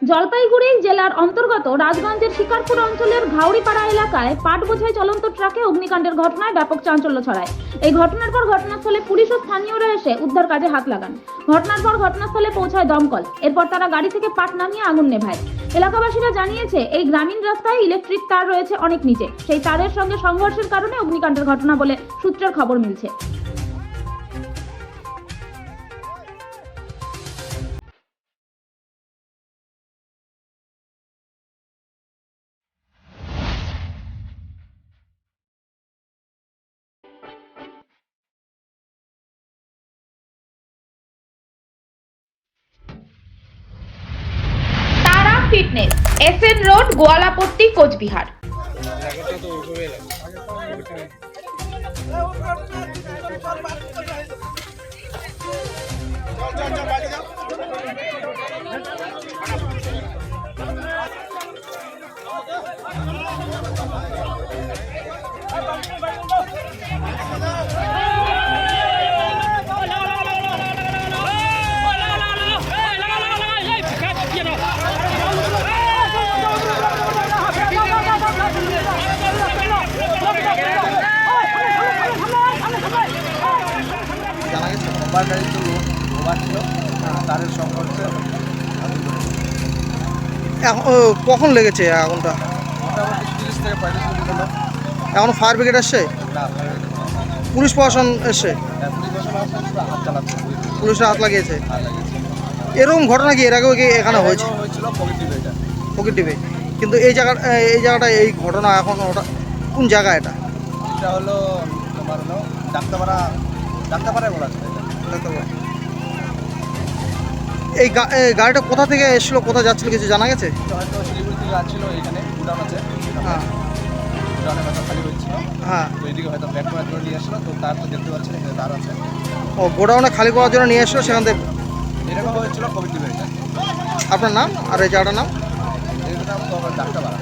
জলপাইগুড়ি জেলার অন্তর্গত রাজগঞ্জের শিকারপুর অঞ্চলের ঘাউড়িপাড়া এলাকায় পাট বোঝাই চলন্ত ট্রাকে অগ্নিকাণ্ডের ঘটনায় ব্যাপক চাঞ্চল্য ছড়ায়। এই ঘটনার পর ঘটনাস্থলে পুলিশ ও স্থানীয়রা এসে উদ্ধার কাজে হাত লাগান। ঘটনার পর ঘটনাস্থলে পৌঁছায় দমকল। এরপর তারা গাড়ি থেকে পাট নামিয়ে আগুন নেভায়। এলাকাবাসীরা জানিয়েছে, এই গ্রামীণ রাস্তায় ইলেকট্রিক তার রয়েছে অনেক নিচে। সেই তারের সঙ্গে সংঘর্ষের কারণে অগ্নিকাণ্ডের ঘটনা বলে সূত্রের খবর মিলছে। তারা fitness, SN road, Goalapatti, Coochbehar. জানা গেছে ওভার গাড়ি ছিল, ওভার ছিল, তারের সংঘর্ষে কখন লেগেছে আগুনটা? মোটামুটি 30 থেকে 35 মিনিট হলো। এখনো ফায়ার ব্রিগেড আসছে? না, পুলিশ প্রশাসন এসছে? পুলিশ প্রশাসন আসলে হাত চালাচ্ছে, পুলিশের হাত লাগিয়েছে? হাত লাগিয়েছে। এরকম ঘটনা কি এর আগেও কি এখানে হয়েছে? হয়েছিল পজিটিভ এটা। ফকির টিভি। কিন্তু এই জায়গাটা এই ঘটনা এখন ওটা কোন জায়গা এটা? এটা হলো তোমার হলো ডাক্তারপাড়ায় বলা আছে এটা। এই গাড়িটা কোথা থেকে এসেছিল, কোথা যাচ্ছিল কিছু জানা গেছে? এটা হয়তো শিলিগুড়ি থেকে আসছিল, এখানে গুডাউন আছে, হ্যাঁ গুডাউনে হয়তো খালি হয়েছিল, হ্যাঁ। তো এইদিকে হয়তো ব্যাক করার জন্য নিয়ে আসলো, তো তার তো দেখতে পাচ্ছেন এখানে তার আছে। ও গোডাউনে খালি করার জন্য নিয়ে এসেছিল, সেখান থেকে। এরকম হয়েছিল পজিটিভ এটা। আপনার নাম আর এই জায়গাটার নাম? এর নাম তো আমার ডাক্তারপাড়া।